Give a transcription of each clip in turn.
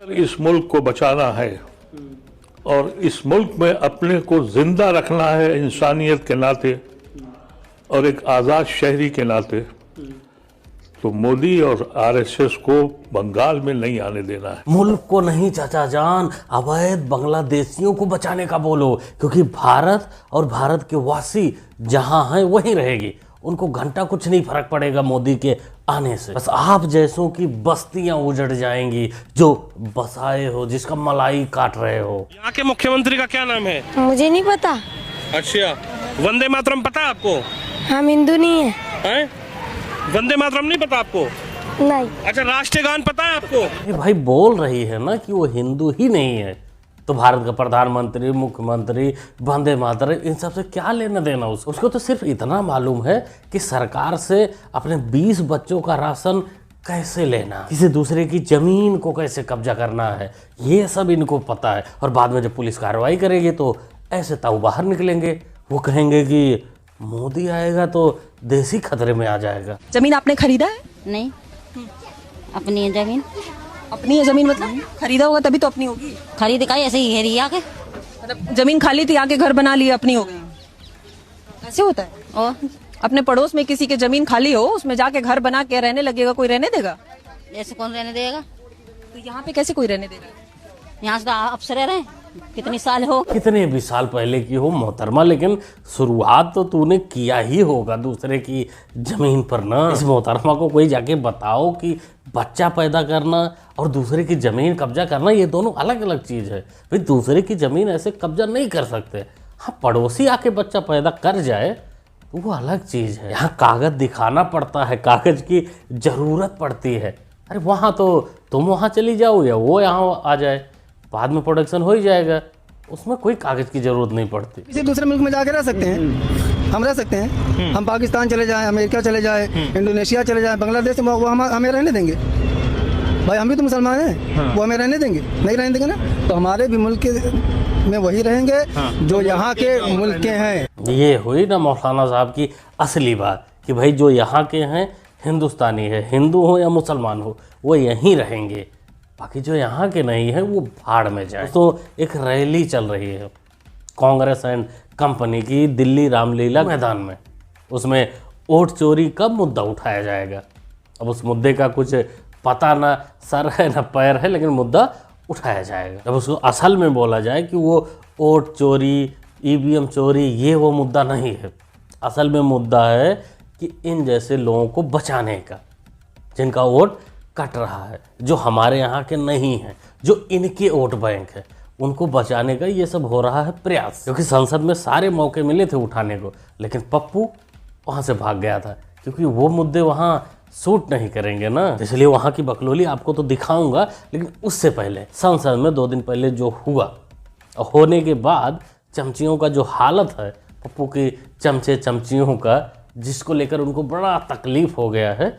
इस मुल्क को बचाना है और इस मुल्क में अपने को जिंदा रखना है इंसानियत के नाते और एक आज़ाद शहरी के नाते, तो मोदी और आरएसएस को बंगाल में नहीं आने देना है। मुल्क को नहीं चाचा जान, अवैध बांग्लादेशियों को बचाने का बोलो, क्योंकि भारत और भारत के वासी जहां हैं वहीं रहेगी। उनको घंटा कुछ नहीं फर्क पड़ेगा मोदी के आने से। बस आप जैसों की बस्तियां उजड़ जाएंगी जो बसाए हो, जिसका मलाई काट रहे हो। यहाँ के मुख्यमंत्री का क्या नाम है? मुझे नहीं पता। अच्छा, वंदे मातरम पता है आपको? हम हिंदू नहीं है। हैं? वंदे मातरम नहीं पता आपको? नहीं। अच्छा, राष्ट्रीय गान पता है आपको? ये भाई बोल रही है ना कि वो हिंदू ही नहीं है, तो भारत का प्रधानमंत्री, मुख्यमंत्री, वंदे मातरम, इन सब से क्या लेना देना उसको तो सिर्फ इतना मालूम है कि सरकार से अपने 20 बच्चों का राशन कैसे लेना, किसी दूसरे की जमीन को कैसे कब्जा करना है, ये सब इनको पता है। और बाद में जब पुलिस कार्रवाई करेगी तो ऐसे ताऊ बाहर निकलेंगे, वो कहेंगे कि मोदी आएगा तो देश ही खतरे में आ जाएगा। जमीन आपने खरीदा है? नहीं, अपनी है जमीन। अपनी है जमीन मतलब खरीदा होगा तभी तो अपनी होगी। खरीद का ऐसे ही घेरी आके, मतलब जमीन खाली थी, आके घर बना लिया, अपनी हो गई। ऐसे होता है? और अपने पड़ोस में किसी की जमीन खाली हो, उसमें जाके घर बना के रहने लगेगा, कोई रहने देगा? ऐसे कौन रहने देगा? तो यहाँ पे कैसे कोई रहने देगा? यहाँ से तो अफसर रह रहे हैं, कितनी साल हो, कितने भी साल पहले की हो मोहतरमा, लेकिन शुरुआत तो तूने किया ही होगा दूसरे की जमीन पर ना। इस मोहतरमा को कोई जाके बताओ कि बच्चा पैदा करना और दूसरे की जमीन कब्जा करना ये दोनों अलग अलग चीज़ है। भाई दूसरे की जमीन ऐसे कब्जा नहीं कर सकते। हाँ, पड़ोसी आके बच्चा पैदा कर जाए तो वो अलग चीज़ है। यहाँ कागज दिखाना पड़ता है, कागज की ज़रूरत पड़ती है। अरे वहाँ तो तुम वहाँ चली जाओ या वो यहाँ आ जाए, बाद में प्रोडक्शन हो ही जाएगा, उसमें कोई कागज की जरूरत नहीं पड़ती। किसी दूसरे मुल्क में जाके रह सकते हैं, हम रह सकते हैं। हम पाकिस्तान चले जाएं, अमेरिका चले जाएं, इंडोनेशिया चले जाएं, बांग्लादेश में, वो हमें रहने देंगे? भाई हम भी तो मुसलमान हैं, वो हमें रहने देंगे? नहीं रहने देंगे ना। तो हमारे भी मुल्क में वही रहेंगे जो यहाँ के मुल्क के हैं। ये हुई ना मौलाना साहब की असली बात कि भाई जो यहाँ के हैं हिंदुस्तानी है, हिंदू हो या मुसलमान हो, वो यहीं रहेंगे। बाकी जो यहाँ के नहीं है वो भाड़ में जाए। तो एक रैली चल रही है कांग्रेस एंड कंपनी की दिल्ली रामलीला मैदान में, उसमें वोट चोरी का मुद्दा उठाया जाएगा। अब उस मुद्दे का कुछ पता ना सर है ना पैर है, लेकिन मुद्दा उठाया जाएगा। जब उसको असल में बोला जाए कि वो वोट चोरी, ईवीएम चोरी, ये वो मुद्दा नहीं है। असल में मुद्दा है कि इन जैसे लोगों को बचाने का, जिनका वोट कट रहा है, जो हमारे यहाँ के नहीं हैं, जो इनके वोट बैंक है, उनको बचाने का ये सब हो रहा है प्रयास। क्योंकि संसद में सारे मौके मिले थे उठाने को, लेकिन पप्पू वहाँ से भाग गया था, क्योंकि वो मुद्दे वहाँ सूट नहीं करेंगे ना। इसलिए वहाँ की बकलोली आपको तो दिखाऊंगा, लेकिन उससे पहले संसद में 2 दिन पहले जो हुआ और होने के बाद चमचियों का जो हालत है, पप्पू की चमचे चमचियों का, जिसको लेकर उनको बड़ा तकलीफ हो गया है,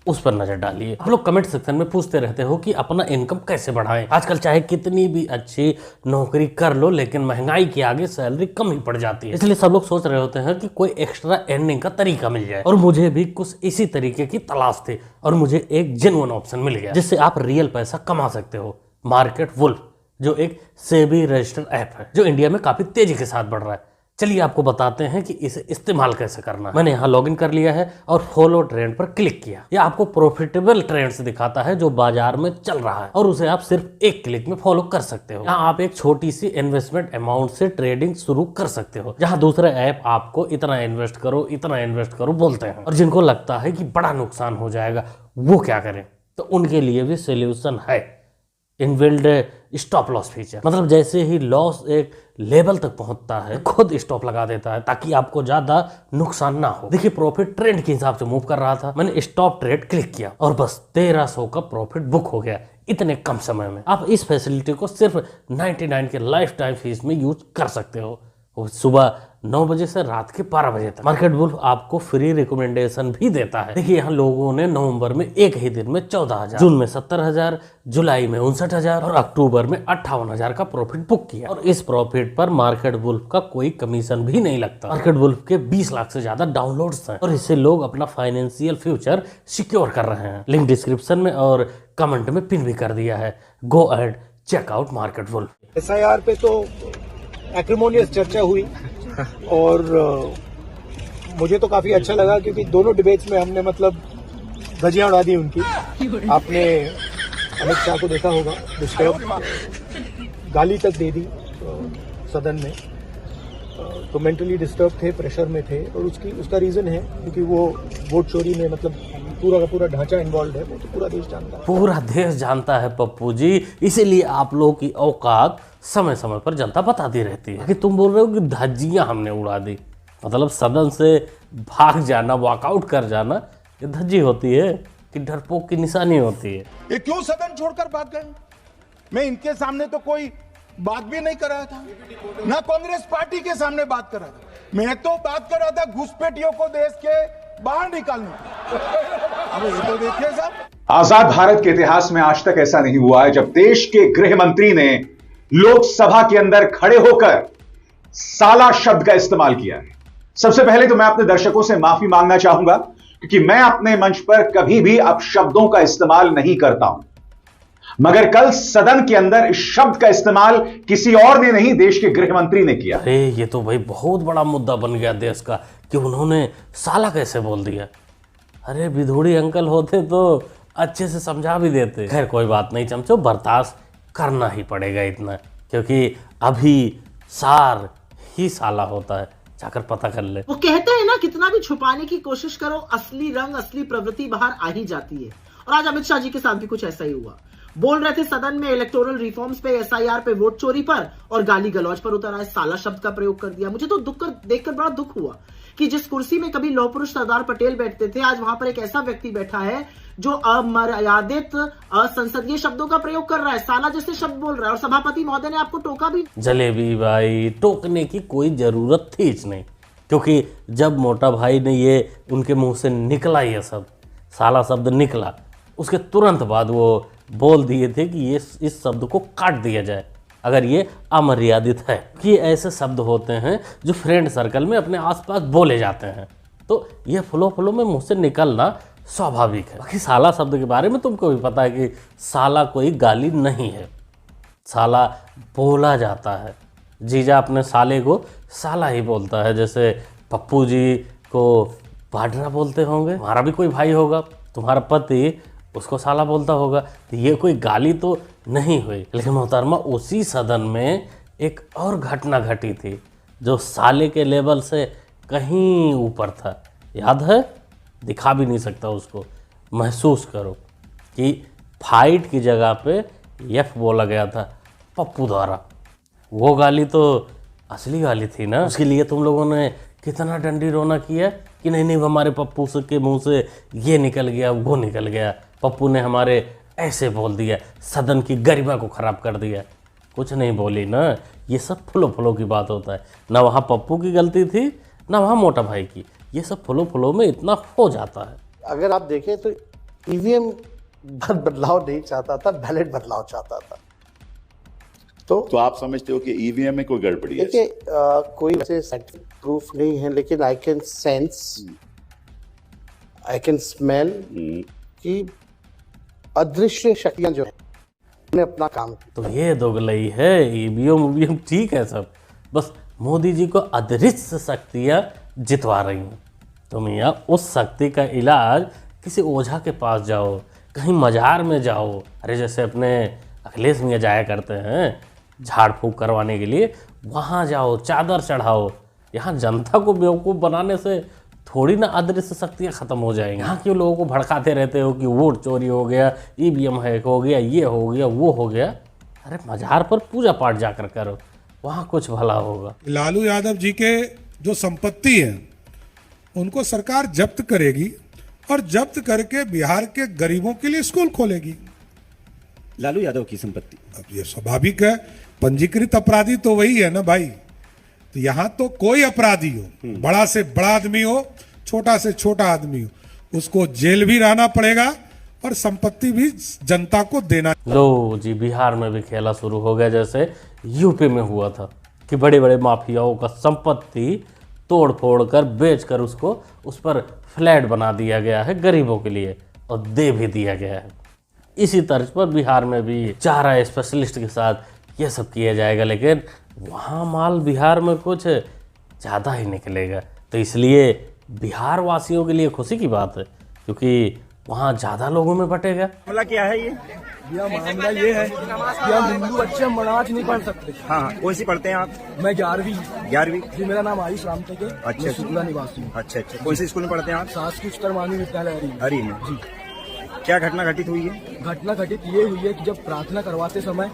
उस पर नजर डालिए। आप लोग कमेंट सेक्शन में पूछते रहते हो कि अपना इनकम कैसे बढ़ाएं। आजकल चाहे कितनी भी अच्छी नौकरी कर लो, लेकिन महंगाई के आगे सैलरी कम ही पड़ जाती है। इसलिए सब लोग सोच रहे होते हैं कि कोई एक्स्ट्रा अर्निंग का तरीका मिल जाए, और मुझे भी कुछ इसी तरीके की तलाश थी, और मुझे एक जेन्युइन ऑप्शन मिल गया जिससे आप रियल पैसा कमा सकते हो। मार्केट वुल्फ, जो एक सेबी रजिस्टर्ड ऐप है, जो इंडिया में काफी तेजी के साथ बढ़ रहा है। चलिए आपको बताते हैं कि इसे इस्तेमाल कैसे करना है। मैंने यहाँ लॉगिन कर लिया है और फॉलो ट्रेंड पर क्लिक किया। यह आपको प्रॉफिटेबल ट्रेंड्स दिखाता है जो बाजार में चल रहा है, और उसे आप सिर्फ एक क्लिक में फॉलो कर सकते हो। यहाँ आप एक छोटी सी इन्वेस्टमेंट अमाउंट से ट्रेडिंग शुरू कर सकते हो, जहाँ दूसरे ऐप आपको इतना इन्वेस्ट करो बोलते हैं, और जिनको लगता है कि बड़ा नुकसान हो जाएगा वो क्या करें, तो उनके लिए भी सोल्यूशन है। इनबिल्ड स्टॉप लॉस फीचर, मतलब जैसे ही लॉस एक लेवल तक पहुंचता है खुद स्टॉप लगा देता है, ताकि आपको ज्यादा नुकसान ना हो। देखिए प्रॉफिट ट्रेंड के हिसाब से मूव कर रहा था, मैंने स्टॉप ट्रेड क्लिक किया और बस 1300 का प्रॉफिट बुक हो गया इतने कम समय में। आप इस फैसिलिटी को सिर्फ 99 के लाइफ टाइम फीस में यूज कर सकते हो, सुबह 9 बजे से रात के 12 बजे तक। मार्केट वुल्फ आपको फ्री रिकमेंडेशन भी देता है। देखिए यहाँ लोगों ने नवंबर में एक ही दिन में 14,000, जून में 70,000, जुलाई में 59,000 और अक्टूबर में 58,000 का प्रॉफिट बुक किया, और इस प्रॉफिट पर मार्केट वुल्फ का कोई कमीशन भी नहीं लगता। मार्केट वुल्फ के 20 लाख से ज्यादा डाउनलोड्स हैं, और इससे लोग अपना फाइनेंशियल फ्यूचर सिक्योर कर रहे हैं। लिंक डिस्क्रिप्शन में और कमेंट में पिन भी कर दिया है। Go and check out market wolf. SIR पे तो एक्रिमोनियस चर्चा हुई और मुझे तो काफी अच्छा लगा क्योंकि दोनों डिबेट्स में हमने मतलब धज्जियां उड़ा दी उनकी। आपने अमित शाह को देखा होगा, डिस्टर्ब, गाली तक दे दी सदन में, तो मेंटली डिस्टर्ब थे, प्रेशर में थे और उसका रीजन है क्योंकि वो वोट चोरी में मतलब पूरा का पूरा ढांचा इन्वॉल्व है, वो तो पूरा देश जानता है। पूरा देश जानता है पप्पू जी, इसीलिए आप लोगों की औकात समय समय पर जनता बताती रहती है कि तुम बोल रहे हो कि धज्जियां हमने उड़ा दी, मतलब सदन से भाग जाना, वॉकआउट कर जाना, ये धज्जी होती है कि डरपोक की निशानी होती है। ये क्यों सदन छोड़कर भाग गए? मैं इनके सामने तो कोई बात भी नहीं कर रहा था, ना कांग्रेस पार्टी के सामने बात कर रहा था। मैं तो बात कर रहा था घुसपैठियों को देश के बाहर निकालने। अब ये तो देखिए साहब, आजाद भारत के इतिहास में आज तक ऐसा नहीं हुआ है जब देश के गृह मंत्री ने लोकसभा के अंदर खड़े होकर साला शब्द का इस्तेमाल किया है। सबसे पहले तो मैं अपने दर्शकों से माफी मांगना चाहूंगा क्योंकि मैं अपने मंच पर कभी भी अपशब्दों का इस्तेमाल नहीं करता हूं, मगर कल सदन के अंदर इस शब्द का इस्तेमाल किसी और ने नहीं, देश के गृह मंत्री ने किया। अरे ये तो भाई बहुत बड़ा मुद्दा बन गया देश का कि उन्होंने साला कैसे बोल दिया। अरे विधोड़ी अंकल होते तो अच्छे से समझा भी देते। खैर कोई बात नहीं चमचो, बर्दाश्त करना ही पड़ेगा इतना, क्योंकि अभी सार ही साला होता है, जाकर पता कर ले। वो कहते हैं ना, कितना भी छुपाने की कोशिश करो, असली रंग, असली प्रवृत्ति बाहर आ ही जाती है। और आज अमित शाह जी के साथ भी कुछ ऐसा ही हुआ। बोल रहे थे सदन में इलेक्टोरल रिफॉर्म्स पे, SIR पे, वोट चोरी पर और गाली गलौज पर उतर आए, साला शब्द का प्रयोग कर दिया। मुझे तो देखकर बड़ा दुख हुआ कि जिस कुर्सी में कभी लौह पुरुष सरदार पटेल बैठते थे, आज वहां पर एक ऐसा व्यक्ति बैठा है जो अमर्यादित असंसदीय शब्दों का प्रयोग कर रहा है, साला जैसे शब्द बोल रहा है। और सभापति महोदय ने आपको टोका भी। जलेबी भाई, टोकने की कोई जरूरत थी नहीं, क्योंकि जब मोटा भाई ने ये उनके मुंह से निकला, ये सब साला शब्द निकला, उसके तुरंत बाद वो बोल दिए थे कि ये इस शब्द को काट दिया जाए अगर ये अमर्यादित है। कि ऐसे शब्द होते हैं जो फ्रेंड सर्कल में अपने आसपास बोले जाते हैं, तो ये फ्लो में मुंह से निकलना स्वाभाविक है। बाकी साला शब्द के बारे में तुमको भी पता है कि साला कोई गाली नहीं है, साला बोला जाता है। जीजा अपने साले को साला ही बोलता है, जैसे पप्पू जी को पाडरा बोलते होंगे, हमारा भी कोई भाई होगा, तुम्हारा पति उसको साला बोलता होगा, तो ये कोई गाली तो नहीं हुई। लेकिन मोहतरमा उसी सदन में एक और घटना घटी थी जो साले के लेवल से कहीं ऊपर था, याद है? दिखा भी नहीं सकता उसको, महसूस करो कि फाइट की जगह पे यफ बोला गया था पप्पू द्वारा। वो गाली तो असली गाली थी ना, उसके लिए तुम लोगों ने कितना डंडी रोना किया कि नहीं हमारे पप्पू के मुंह से ये निकल गया, वो निकल गया, पप्पू ने हमारे ऐसे बोल दिया, सदन की गरिमा को खराब कर दिया। कुछ नहीं बोली ना, ये सब फ्लो की बात होता है। ना वहाँ पप्पू की गलती थी, ना वहाँ मोटा भाई की, ये सब फ्लो में इतना हो जाता है। अगर आप देखें तो ईवीएम बदलाव नहीं चाहता था, बैलेट बदलाव चाहता था। तो आप समझते हो कि ईवीएम में कोई गड़बड़ी है? देखिए कोई वैसे साइंटिफिक प्रूफ नहीं है, लेकिन I can sense, I can smell कि अदृश्य शक्तियां जो है उन्हें अपना काम किया। तो ये दोगलई है, ईवीएम ठीक है सब, बस मोदी जी को अदृश्य शक्तियां जितवा रही हैं। तुम यहाँ उस शक्ति का इलाज किसी ओझा के पास जाओ, कहीं मजार में जाओ। अरे जैसे अपने अखिलेश मियाँ जाया करते हैं झाड़ फूक करवाने के लिए, वहाँ जाओ, चादर चढ़ाओ। यहाँ जनता को बेवकूफ़ बनाने से थोड़ी ना अदृश्य शक्तियाँ ख़त्म हो जाएंगी। यहाँ क्यों लोगों को भड़काते रहते हो कि वोट चोरी हो गया, ईवीएम हैक हो गया, ये हो गया, वो हो गया। अरे मजार पर पूजा पाठ जाकर करो, वहाँ कुछ भला होगा। लालू यादव जी के जो संपत्ति है उनको सरकार जब्त करेगी और जब्त करके बिहार के गरीबों के लिए स्कूल खोलेगी। लालू यादव की संपत्ति, अब ये स्वाभाविक है, पंजीकृत अपराधी तो वही है ना भाई। तो यहाँ तो कोई अपराधी हो, बड़ा से बड़ा आदमी हो, छोटा से छोटा आदमी हो, उसको जेल भी रहना पड़ेगा और संपत्ति भी जनता को देना। लो जी, बिहार में भी खेला शुरू हो गया जैसे यूपी में हुआ था कि बड़े बड़े माफियाओं का संपत्ति तोड़ फोड़ कर बेच कर उसको उस पर फ्लैट बना दिया गया है गरीबों के लिए, और दे भी दिया गया है। इसी तर्ज पर बिहार में भी चारा स्पेशलिस्ट के साथ ये सब किया जाएगा, लेकिन वहाँ माल बिहार में कुछ ज़्यादा ही निकलेगा। तो इसलिए बिहार वासियों के लिए खुशी की बात है, क्योंकि वहाँ ज़्यादा लोगों में बटेगा। मामला क्या है ये? मामला ये है कि हम हिंदू बच्चे नमाज नहीं पढ़ सकते। हाँ, कौन सी पढ़ते हैं आप? मैं 11वीं। 11वीं? जी, मेरा नाम आयुष राम टेके। अच्छा, शुक्ला निवासी। अच्छा, कौन से स्कूल में पढ़ते हैं आप? शासकीय उच्चतर माध्यमिक विद्यालय हरी में। जी। क्या घटना घटित हुई है? घटना घटित ये हुई है कि जब प्रार्थना करवाते समय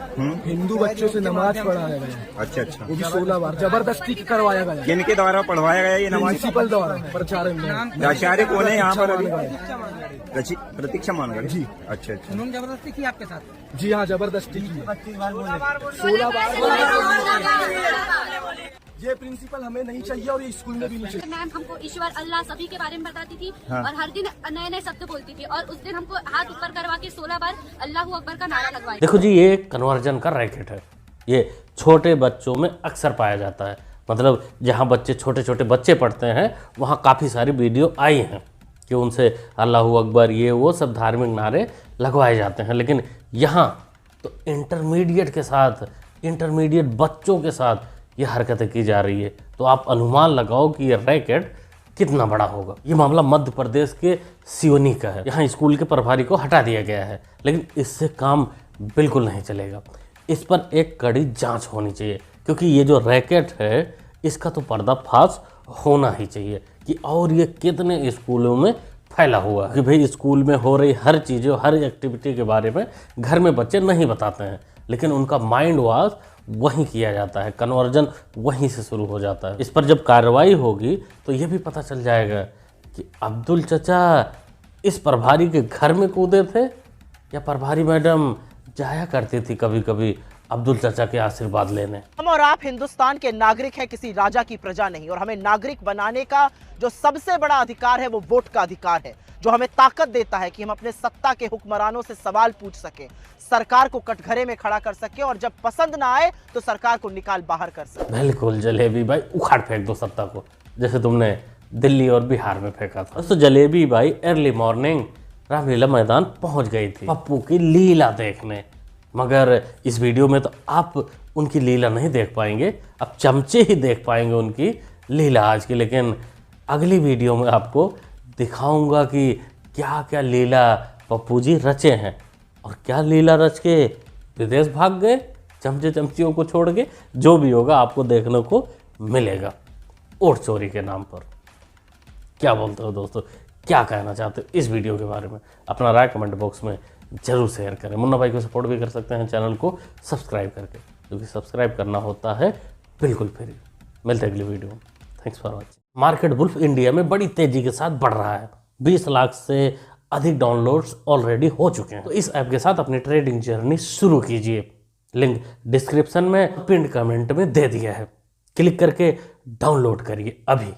हिंदू बच्चों से नमाज पढ़ाया गया। अच्छा, वो भी 16 बार जबरदस्ती करवाया गया। किनके द्वारा पढ़वाया गया ये नमाज? प्रिंसिपल द्वारा। आचार्य कौन है यहाँ पर? प्रतीक्षा मानगढ़ जी। अच्छा, उन्होंने जबरदस्ती की आपके साथ? जी हाँ, जबरदस्ती की 16 बार। ये प्रिंसिपल हमें नहीं चाहिए और ये स्कूल में भी नहीं चाहिए। मैम हमको ईश्वर अल्लाह सभी के बारे में बताती थी और हर दिन नए नए शब्द बोलती थी और उस दिन हमको हाथ ऊपर करवा के 16 बार अल्लाहू अकबर का नारा लगवाया। देखो जी, ये कन्वर्जन का रैकेट है। ये छोटे बच्चों में अक्सर पाया जाता है। मतलब जहाँ बच्चे छोटे छोटे बच्चे पढ़ते हैं वहाँ काफ़ी सारी वीडियो आई हैं कि उनसे अल्लाहू अकबर ये वो सब धार्मिक नारे लगवाए जाते हैं। लेकिन यहाँ तो इंटरमीडिएट के साथ, इंटरमीडिएट बच्चों के साथ ये हरकतें की जा रही है। तो आप अनुमान लगाओ कि ये रैकेट कितना बड़ा होगा। ये मामला मध्य प्रदेश के सिवनी का है। यहाँ स्कूल के प्रभारी को हटा दिया गया है, लेकिन इससे काम बिल्कुल नहीं चलेगा। इस पर एक कड़ी जांच होनी चाहिए, क्योंकि ये जो रैकेट है इसका तो पर्दाफाश होना ही चाहिए कि और ये कितने स्कूलों में फैला हुआ है। कि भाई स्कूल में हो रही हर चीज़ों, हर एक्टिविटी के बारे में घर में बच्चे नहीं बताते हैं, लेकिन उनका माइंड वॉश वहीं किया जाता है, कन्वर्जन वहीं से शुरू हो जाता है। इस पर जब कार्रवाई होगी तो ये भी पता चल जाएगा कि अब्दुल चचा इस प्रभारी के घर में कूदे थे या प्रभारी मैडम जाया करती थी कभी कभी अब्दुल चचा के आशीर्वाद लेने। हम और आप हिंदुस्तान के नागरिक हैं, किसी राजा की प्रजा नहीं। और हमें नागरिक बनाने का जो सबसे बड़ा अधिकार है वो वोट का अधिकार है, जो हमें ताकत देता है कि हम अपने सत्ता के हुक्मरानों से सवाल पूछ सकें, सरकार को कटघरे में खड़ा कर सके और जब पसंद ना आए तो सरकार को निकाल बाहर कर सके। बिल्कुल जलेबी भाई, उखाड़ फेंक दो सत्ता को, जैसे तुमने दिल्ली और बिहार में फेंका था। तो जलेबी भाई अर्ली मॉर्निंग रामलीला मैदान पहुंच गई थी पप्पू की लीला देखने। मगर इस वीडियो में तो आप उनकी लीला नहीं देख पाएंगे, आप चमचे ही देख पाएंगे उनकी लीला आज की। लेकिन अगली वीडियो में आपको दिखाऊंगा कि क्या क्या लीला पप्पू जी रचे हैं और क्या लीला रच के विदेश भाग गए चमचे चमचियों को छोड़ के। जो भी होगा आपको देखने को मिलेगा वोट चोरी के नाम पर। क्या बोलते हो दोस्तों, क्या कहना चाहते हो इस वीडियो के बारे में? अपना राय कमेंट बॉक्स में जरूर शेयर करें। मुन्ना भाई को सपोर्ट भी कर सकते हैं चैनल को सब्सक्राइब करके, क्योंकि सब्सक्राइब करना होता है बिल्कुल फ्री। मिलते हैं अगली वीडियो में। Thanks for watching. Market wolf India में बड़ी तेजी के साथ बढ़ रहा है। 20 लाख से अधिक डाउनलोड्स ऑलरेडी हो चुके हैं। तो इस ऐप के साथ अपनी ट्रेडिंग जर्नी शुरू कीजिए। लिंक डिस्क्रिप्शन में, पिन कमेंट में दे दिया है। क्लिक करके डाउनलोड करिए अभी।